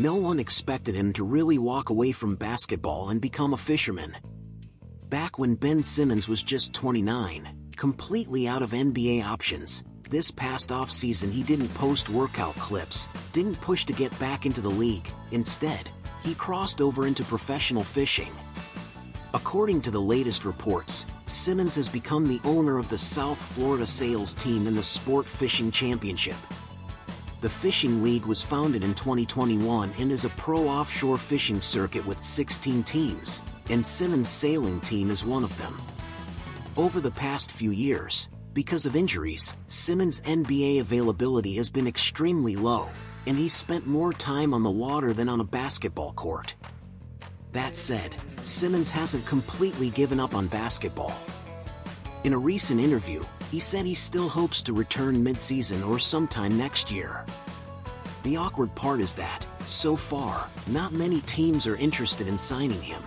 No one expected him to really walk away from basketball and become a fisherman. Back when Ben Simmons was just 29, completely out of NBA options, this past offseason he didn't post workout clips, didn't push to get back into the league. Instead, he crossed over into professional fishing. According to the latest reports, Simmons has become the owner of the South Florida sales team in the Sport Fishing Championship. The fishing league was founded in 2021 and is a pro offshore fishing circuit with 16 teams, and Simmons' sailing team is one of them. Over the past few years, because of injuries, Simmons' NBA availability has been extremely low, and he's spent more time on the water than on a basketball court. That said, Simmons hasn't completely given up on basketball. In a recent interview, he said he still hopes to return mid-season or sometime next year. The awkward part is that, so far, not many teams are interested in signing him.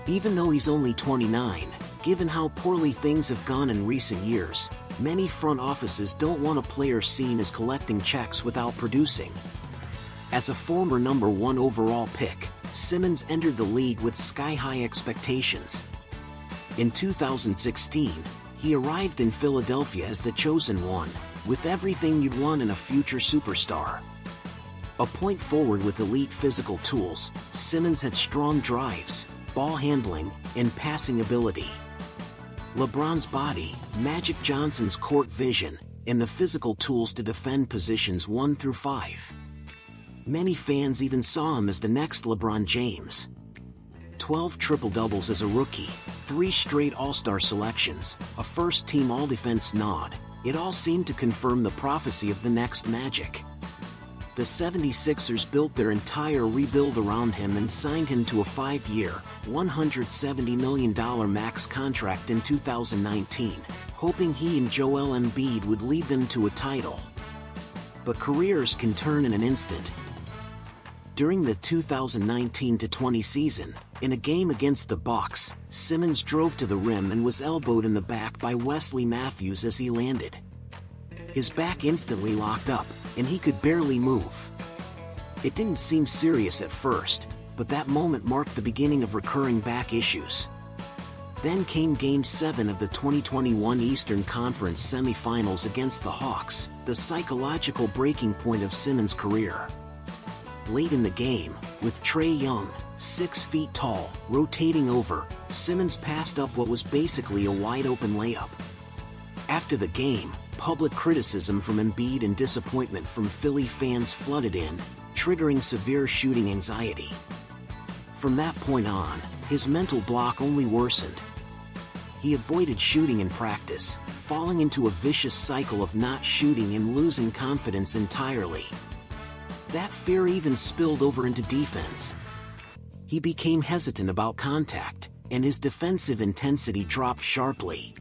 Even though he's only 29, given how poorly things have gone in recent years, many front offices don't want a player seen as collecting checks without producing. As a former number 1 overall pick, Simmons entered the league with sky-high expectations. In 2016, he arrived in Philadelphia as the chosen one, with everything you'd want in a future superstar. A point forward with elite physical tools, Simmons had strong drives, ball handling, and passing ability. LeBron's body, Magic Johnson's court vision, and the physical tools to defend positions 1 through 5. Many fans even saw him as the next LeBron James. 12 triple-doubles as a rookie, 3 straight All-Star selections, a first-team All-Defense nod, it all seemed to confirm the prophecy of the next Magic. The 76ers built their entire rebuild around him and signed him to a 5-year, $170 million max contract in 2019, hoping he and Joel Embiid would lead them to a title. But careers can turn in an instant. During the 2019-20 season, in a game against the Bucks, Simmons drove to the rim and was elbowed in the back by Wesley Matthews as he landed. His back instantly locked up, and he could barely move. It didn't seem serious at first, but that moment marked the beginning of recurring back issues. Then came Game 7 of the 2021 Eastern Conference semifinals against the Hawks, the psychological breaking point of Simmons' career. Late in the game, with Trae Young, 6 feet tall, rotating over, Simmons passed up what was basically a wide-open layup. After the game, public criticism from Embiid and disappointment from Philly fans flooded in, triggering severe shooting anxiety. From that point on, his mental block only worsened. He avoided shooting in practice, falling into a vicious cycle of not shooting and losing confidence entirely. That fear even spilled over into defense. He became hesitant about contact, and his defensive intensity dropped sharply.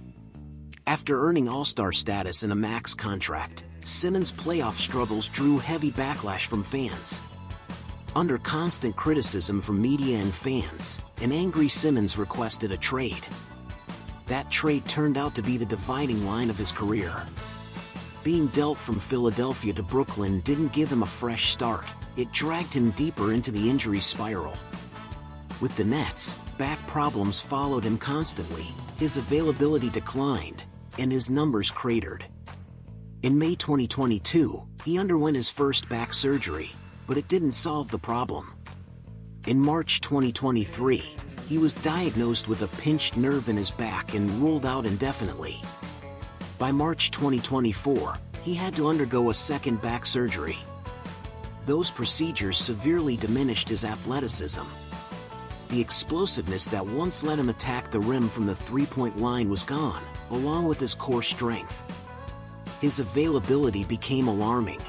After earning All-Star status and a max contract, Simmons' playoff struggles drew heavy backlash from fans. Under constant criticism from media and fans, an angry Simmons requested a trade. That trade turned out to be the dividing line of his career. Being dealt from Philadelphia to Brooklyn didn't give him a fresh start, it dragged him deeper into the injury spiral. With the Nets, back problems followed him constantly, his availability declined, and his numbers cratered. In May 2022, he underwent his first back surgery, but it didn't solve the problem. In March 2023, he was diagnosed with a pinched nerve in his back and ruled out indefinitely. By March 2024, he had to undergo a second back surgery. Those procedures severely diminished his athleticism. The explosiveness that once let him attack the rim from the three-point line was gone, along with his core strength. His availability became alarming.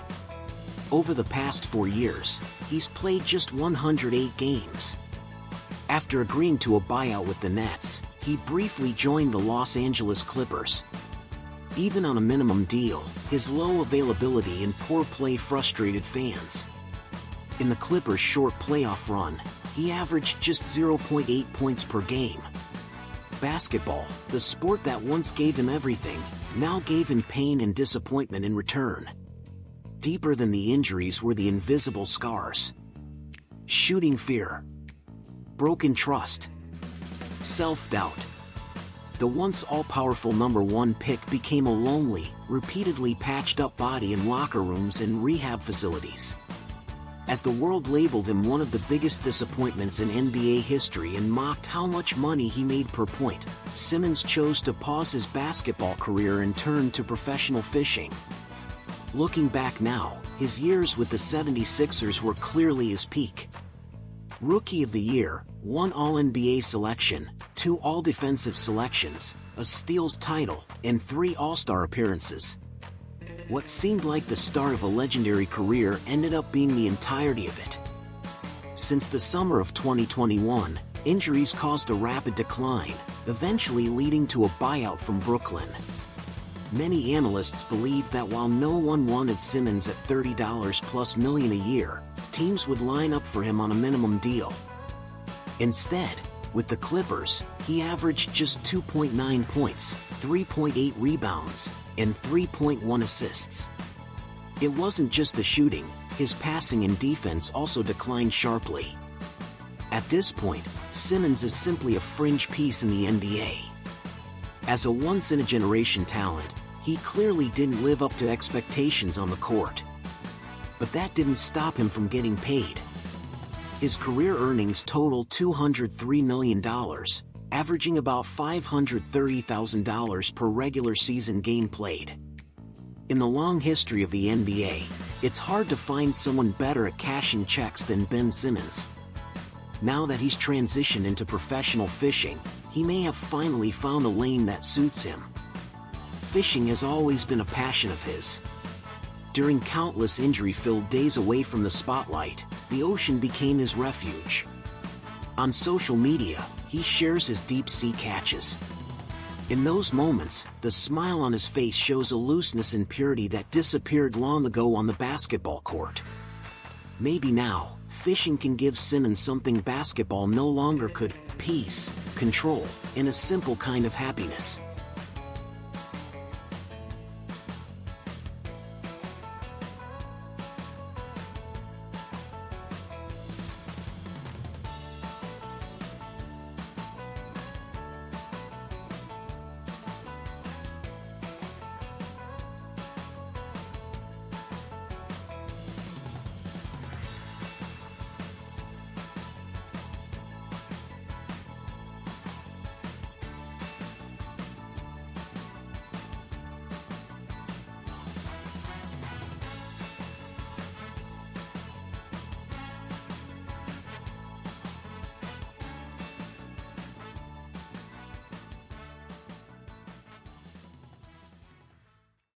Over the past 4 years, he's played just 108 games. After agreeing to a buyout with the Nets, he briefly joined the Los Angeles Clippers. Even on a minimum deal, his low availability and poor play frustrated fans. In the Clippers' short playoff run, he averaged just 0.8 points per game. Basketball, the sport that once gave him everything, now gave him pain and disappointment in return. Deeper than the injuries were the invisible scars. shooting fear, broken trust, self-doubt. The once all-powerful #1 pick became a lonely, repeatedly patched-up body in locker rooms and rehab facilities. As the world labeled him one of the biggest disappointments in NBA history and mocked how much money he made per point, Simmons chose to pause his basketball career and turn to professional fishing. Looking back now, his years with the 76ers were clearly his peak. Rookie of the Year, 1 All-NBA selection, 2 All-Defensive selections, a Steals title, and 3 All-Star appearances. What seemed like the start of a legendary career ended up being the entirety of it. Since the summer of 2021, injuries caused a rapid decline, eventually leading to a buyout from Brooklyn. Many analysts believe that while no one wanted Simmons at $30+ million a year, teams would line up for him on a minimum deal. Instead, with the Clippers, he averaged just 2.9 points, 3.8 rebounds, and 3.1 assists. It wasn't just the shooting, his passing and defense also declined sharply. At this point, Simmons is simply a fringe piece in the NBA. As a once-in-a-generation talent, he clearly didn't live up to expectations on the court. But that didn't stop him from getting paid. His career earnings totaled $203 million, averaging about $530,000 per regular season game played. In the long history of the NBA, it's hard to find someone better at cashing checks than Ben Simmons. Now that he's transitioned into professional fishing, he may have finally found a lane that suits him. Fishing has always been a passion of his. During countless injury-filled days away from the spotlight, the ocean became his refuge. On social media, he shares his deep-sea catches. In those moments, the smile on his face shows a looseness and purity that disappeared long ago on the basketball court. Maybe now, fishing can give Simmons something basketball no longer could: peace, control, and a simple kind of happiness.